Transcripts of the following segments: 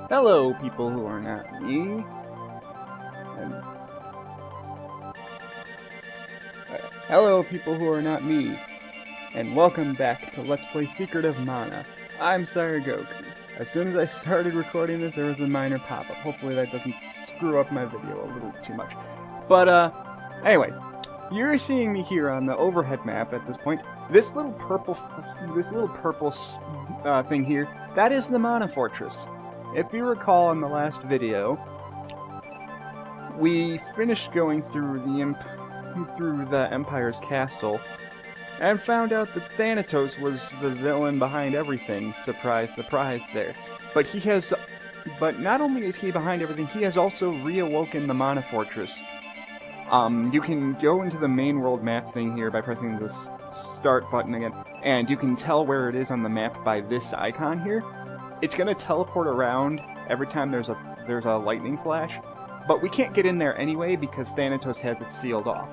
Hello, people who are not me. And, hello, people who are not me. And welcome back to Let's Play Secret of Mana. I'm Goku. As soon as I started recording this, there was a minor pop-up. Hopefully that doesn't screw up my video a little too much. But, anyway. You're seeing me here on the overhead map at this point. This little purple thing here, that is the Mana Fortress. If you recall in the last video, we finished going through the Empire's castle and found out that Thanatos was the villain behind everything. Surprise, surprise there. But not only is he behind everything, he has also reawoken the Mana Fortress. You can go into the main world map thing here by pressing this start button again, and you can tell where it is on the map by this icon here. It's gonna teleport around every time there's a lightning flash, but we can't get in there anyway because Thanatos has it sealed off.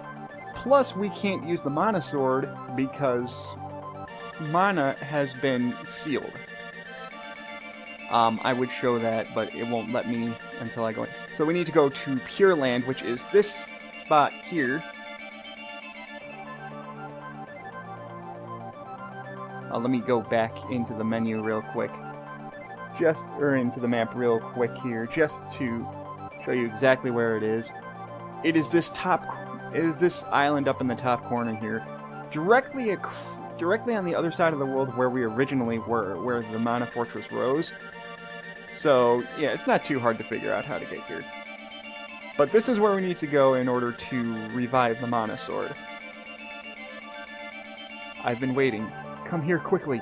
Plus, we can't use the Mana Sword because Mana has been sealed. I would show that, but it won't let me until I go in. So we need to go to Pureland, which is this spot here. Let me go back into the menu real quick. Into the map real quick here, just to show you exactly where it is. It is this island up in the top corner here, directly on the other side of the world where we originally were, where the Mana Fortress rose. So, yeah, it's not too hard to figure out how to get here. But this is where we need to go in order to revive the Mana Sword. I've been waiting. Come here quickly.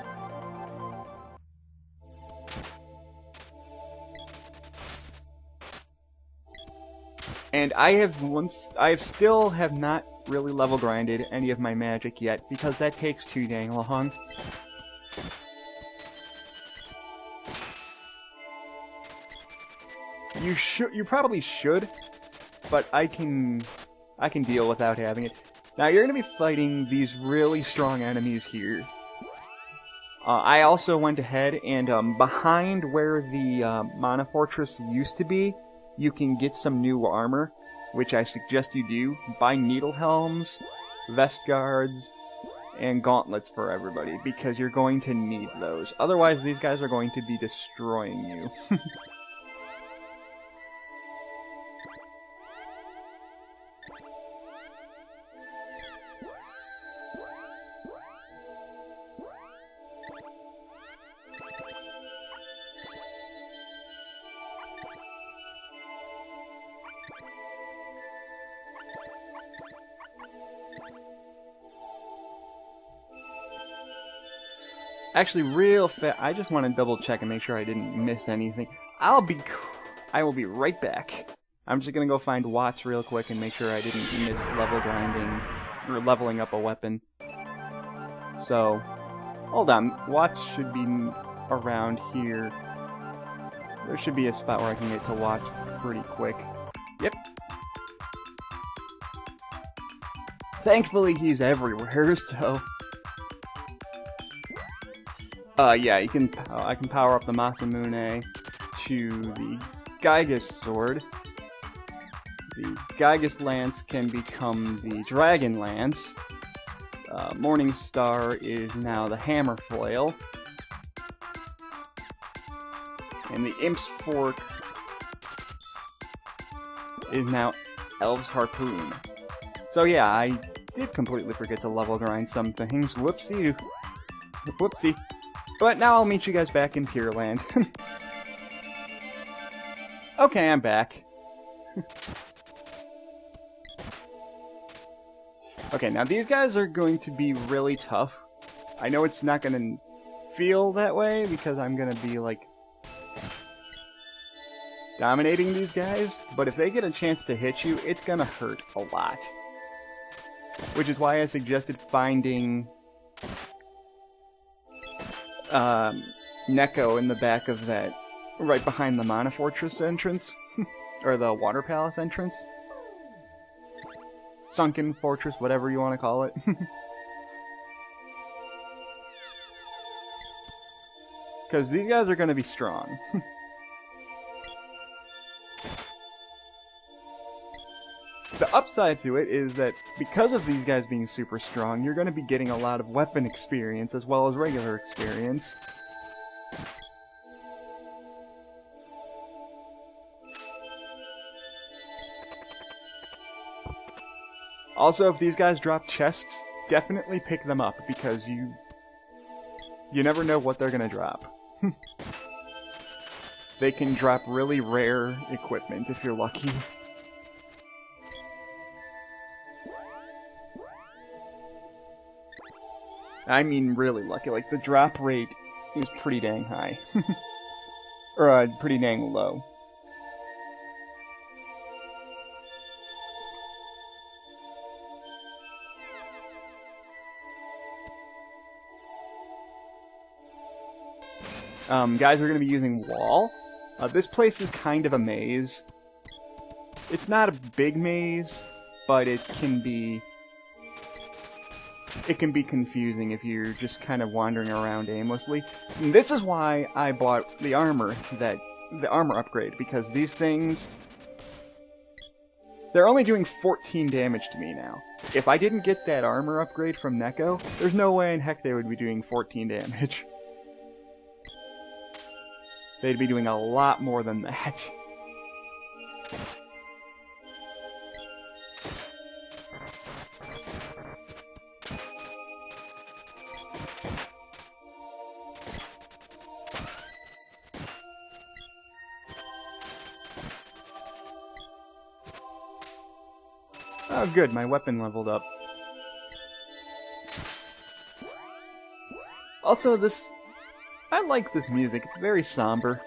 And I still have not really level grinded any of my magic yet, because that takes too dang long. You probably should, but I can deal without having it. Now you're gonna be fighting these really strong enemies here. I also went ahead and behind where the Mana Fortress used to be, you can get some new armor, which I suggest you do. Buy needle helms, vest guards, and gauntlets for everybody, because you're going to need those. Otherwise, these guys are going to be destroying you. Actually, real fast, I just want to double check and make sure I didn't miss anything. I will be right back. I'm just gonna go find Watts real quick and make sure I didn't miss level grinding or leveling up a weapon. So, hold on. Watts should be around here. There should be a spot where I can get to Watts pretty quick. Yep. Thankfully, he's everywhere, so... yeah, I can power up the Masamune to the Gygus Sword. The Gygus Lance can become the Dragon Lance. Morning Star is now the Hammer Flail. And the Imp's Fork is now Elf's Harpoon. So yeah, I did completely forget to level grind some things. Whoopsie. Whoopsie. But now I'll meet you guys back in Pureland. Okay, I'm back. Okay, now these guys are going to be really tough. I know it's not going to feel that way because I'm going to be, like, dominating these guys. But if they get a chance to hit you, it's going to hurt a lot. Which is why I suggested finding... Neko in the back of that, right behind the Mana Fortress entrance, or the Water Palace entrance. Sunken Fortress, whatever you want to call it. Because these guys are going to be strong. The upside to it is that because of these guys being super strong, you're going to be getting a lot of weapon experience as well as regular experience. Also, if these guys drop chests, definitely pick them up, because you never know what they're gonna drop. They can drop really rare equipment if you're lucky. I mean really lucky, like the drop rate is pretty dang high. Or pretty dang low. Guys, we're going to be using wall. This place is kind of a maze. It's not a big maze, but it can be confusing if you're just kind of wandering around aimlessly. And this is why I bought the armor upgrade, because these things, they're only doing 14 damage to me now. If I didn't get that armor upgrade from Neko, there's no way in heck they would be doing 14 damage. They'd be doing a lot more than that. Oh good, my weapon leveled up. Also, I like this music, it's very somber.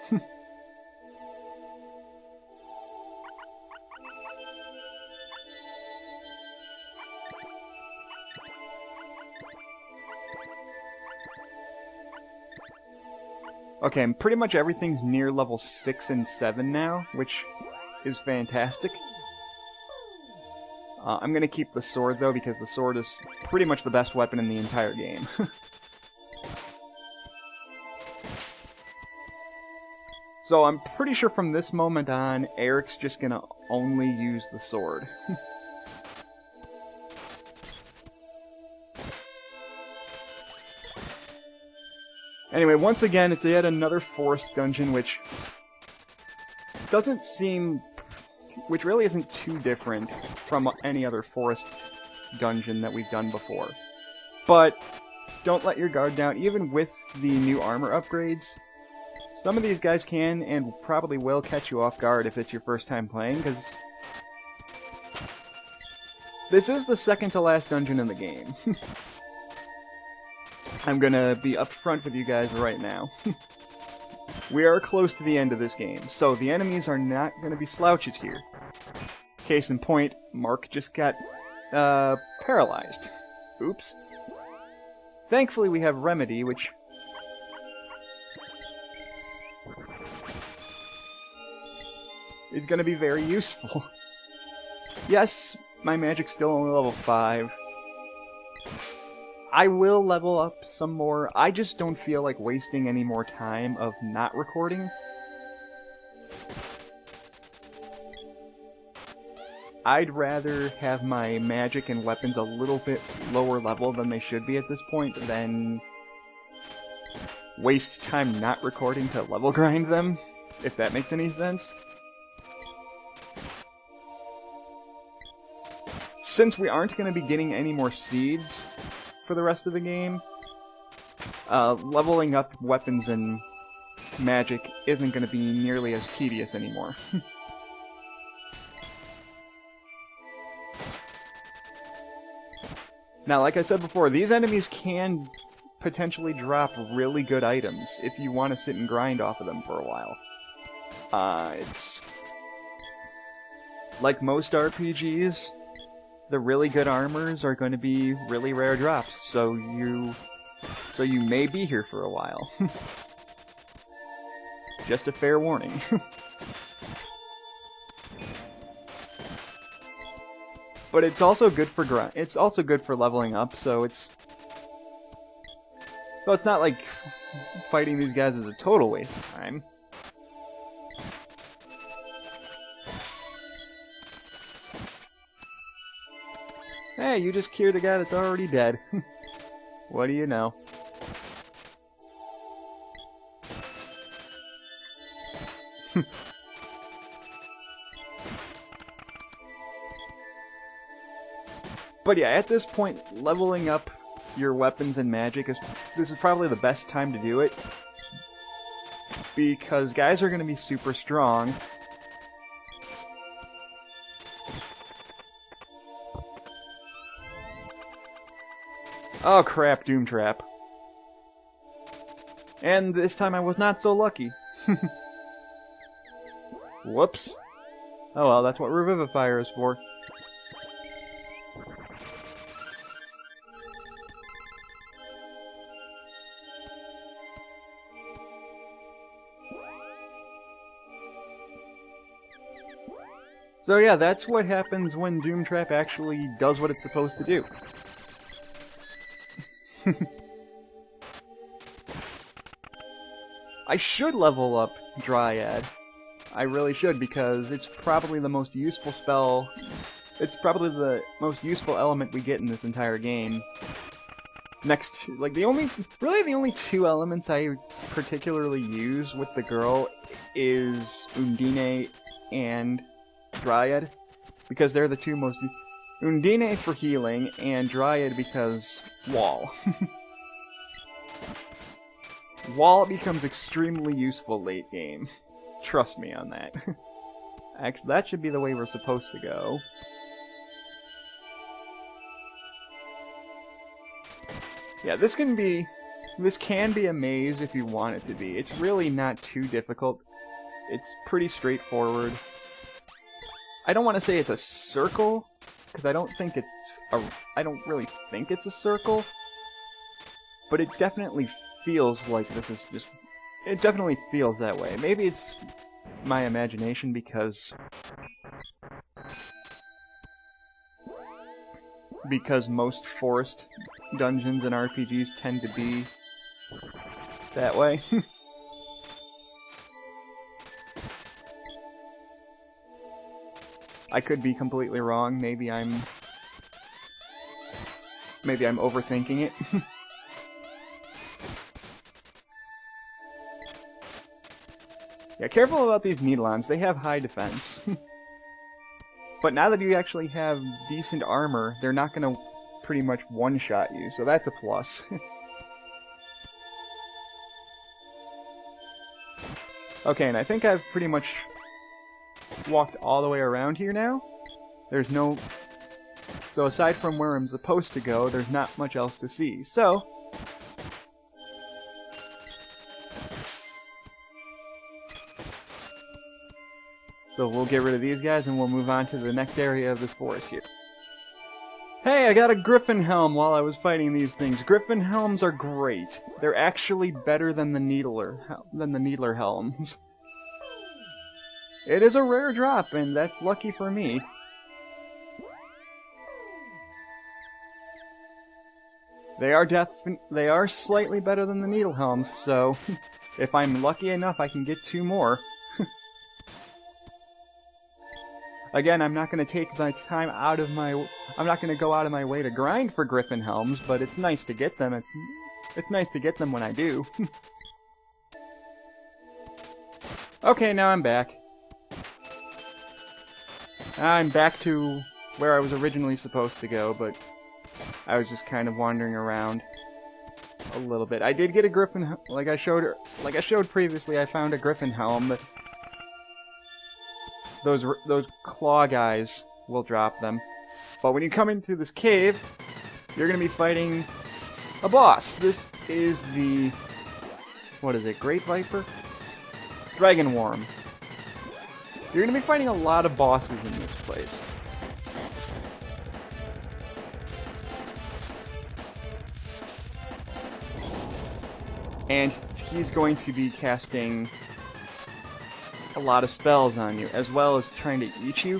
Okay, pretty much everything's near level 6 and 7 now, which is fantastic. I'm gonna keep the sword though, because the sword is pretty much the best weapon in the entire game. So I'm pretty sure from this moment on, Eric's just gonna only use the sword. Anyway, once again, it's yet another forest dungeon, which really isn't too different from any other forest dungeon that we've done before. But don't let your guard down, even with the new armor upgrades. Some of these guys can and probably will catch you off guard if it's your first time playing, because this is the second to last dungeon in the game. I'm gonna be upfront with you guys right now. We are close to the end of this game, so the enemies are not gonna be slouches here. Case in point, Mark just got paralyzed. Oops. Thankfully we have Remedy, which is going to be very useful. Yes, my magic's still only level 5. I will level up some more. I just don't feel like wasting any more time of not recording. I'd rather have my magic and weapons a little bit lower level than they should be at this point than waste time not recording to level grind them, if that makes any sense. Since we aren't going to be getting any more seeds for the rest of the game, leveling up weapons and magic isn't going to be nearly as tedious anymore. Now, like I said before, these enemies can potentially drop really good items if you want to sit and grind off of them for a while. It's like most RPGs, the really good armors are going to be really rare drops, so you may be here for a while. Just a fair warning. But it's also good for leveling up, so it's not like fighting these guys is a total waste of time. Hey, you just cured a guy that's already dead. What do you know? But yeah, at this point, leveling up your weapons and magic this is probably the best time to do it. Because guys are going to be super strong. Oh crap, Doom Trap. And this time I was not so lucky. Whoops. Oh well, that's what Revivifier is for. So yeah, that's what happens when Doom Trap actually does what it's supposed to do. I should level up Dryad. I really should, because it's probably the most useful spell. It's probably the most useful element we get in this entire game. Next to, like, the only two elements I particularly use with the girl is Undine and Dryad, because they're the two most... Undine for healing, and Dryad because Wall. Wall becomes extremely useful late game. Trust me on that. Actually, that should be the way we're supposed to go. Yeah, this can be a maze if you want it to be. It's really not too difficult. It's pretty straightforward. I don't want to say it's a circle, because I don't really think it's a circle. But it definitely feels like this is just... It definitely feels that way. Maybe it's my imagination because most forest dungeons and RPGs tend to be that way. I could be completely wrong. Maybe I'm overthinking it. Yeah, careful about these Needlons. They have high defense. But now that you actually have decent armor, they're not going to pretty much one-shot you, so that's a plus. Okay, and I think I've pretty much walked all the way around here now. There's no... So aside from where I'm supposed to go, there's not much else to see. So... So we'll get rid of these guys and we'll move on to the next area of this forest here. Hey, I got a Griffin Helm while I was fighting these things. Griffin Helms are great. They're actually better than the Needler Helms. It is a rare drop, and that's lucky for me. They are slightly better than the Needle Helms, so if I'm lucky enough, I can get 2 more. Again, I'm not going to take my time out of my... I'm not going to go out of my way to grind for Griffin Helms, but it's nice to get them. It's nice to get them when I do. Okay, now I'm back. I'm back to where I was originally supposed to go, but I was just kind of wandering around a little bit. I did get a Griffin... Like I showed previously, I found a Griffin Helm, but... Those claw guys will drop them. But when you come into this cave, you're going to be fighting a boss. This is the... What is it? Great Viper? Dragon Worm. You're going to be fighting a lot of bosses in this place. And he's going to be casting a lot of spells on you, as well as trying to eat you.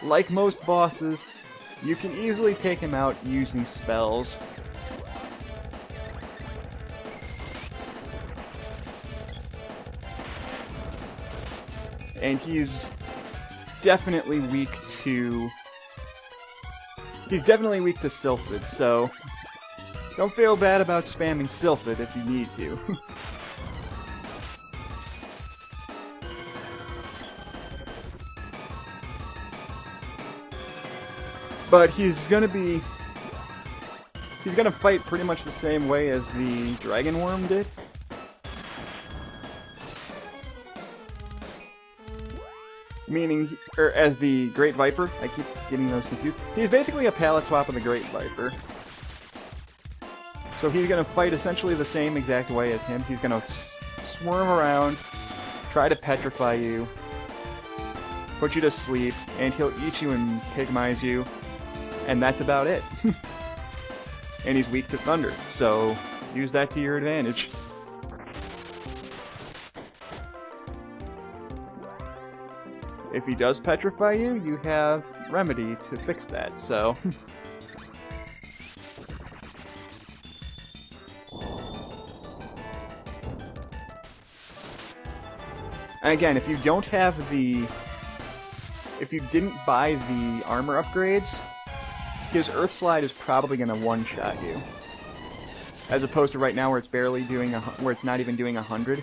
Like most bosses, you can easily take him out using spells. And he's definitely weak to He's definitely weak to Sylphid, so don't feel bad about spamming Sylphid if you need to. But he's gonna fight pretty much the same way as the Dragon Worm did. Meaning, or as the Great Viper. I keep getting those confused. He's basically a palette swap of the Great Viper. So he's gonna fight essentially the same exact way as him. He's gonna swarm around, try to petrify you, put you to sleep, and he'll eat you and pigmize you. And that's about it. And he's weak to thunder, so use that to your advantage. If he does petrify you, you have Remedy to fix that, so... And again, if you don't have the... If you didn't buy the armor upgrades, his Earth Slide is probably going to one-shot you. As opposed to right now where it's barely doing where it's not even doing 100.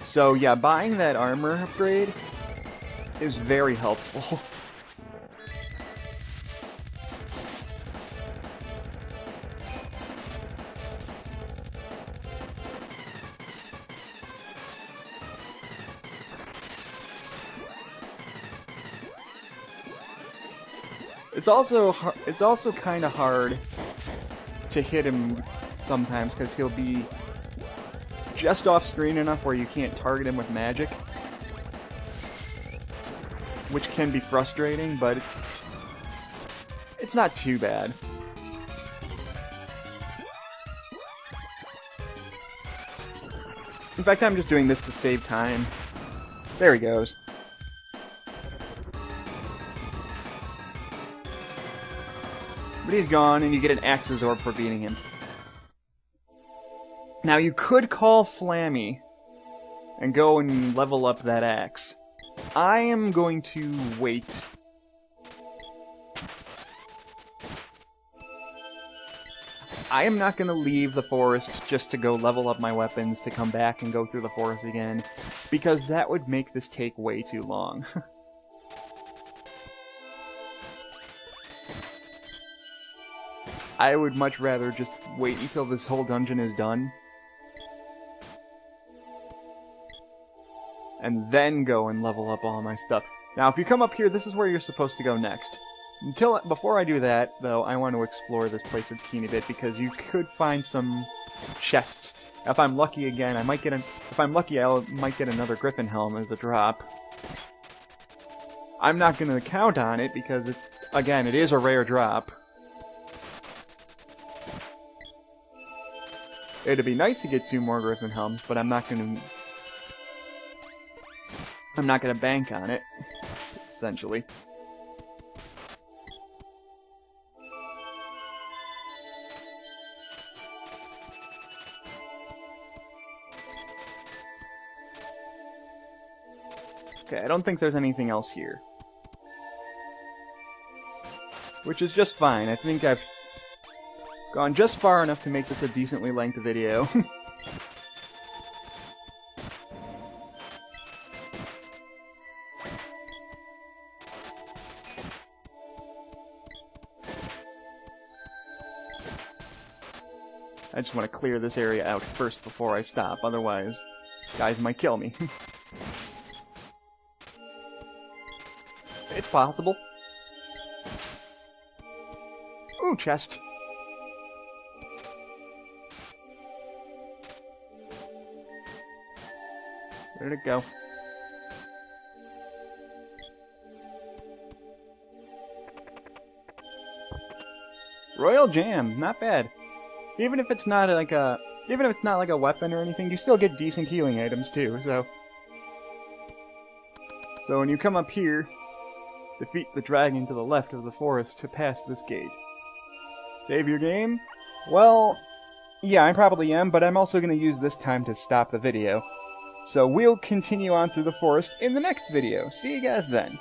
So yeah, buying that armor upgrade is very helpful. It's also kind of hard to hit him sometimes because he'll be just off screen enough where you can't target him with magic, which can be frustrating, but it's not too bad. In fact, I'm just doing this to save time. There he goes. But he's gone, and you get an Axe's Orb for beating him. Now, you could call Flammy and go and level up that axe. I am going to wait. I am not going to leave the forest just to go level up my weapons to come back and go through the forest again, because that would make this take way too long. I would much rather just wait until this whole dungeon is done. And then go and level up all my stuff. Now, if you come up here, this is where you're supposed to go next. Before I do that, though, I want to explore this place a teeny bit, because you could find some chests. If I'm lucky again, I might get if I'm lucky, I might get another Griffin Helm as a drop. I'm not going to count on it, because, again, it is a rare drop. It'd be nice to get 2 more Griffin Helms, but I'm not gonna bank on it, essentially. Okay, I don't think there's anything else here. Which is just fine. I think I've gone just far enough to make this a decently length video. I just want to clear this area out first before I stop, otherwise guys might kill me. It's possible. Ooh, chest. Where did it go? Royal Jam, not bad. Even if it's not like a weapon or anything, you still get decent healing items too. So when you come up here, defeat the dragon to the left of the forest to pass this gate. Save your game? Well, yeah, I probably am, but I'm also going to use this time to stop the video. So we'll continue on through the forest in the next video. See you guys then.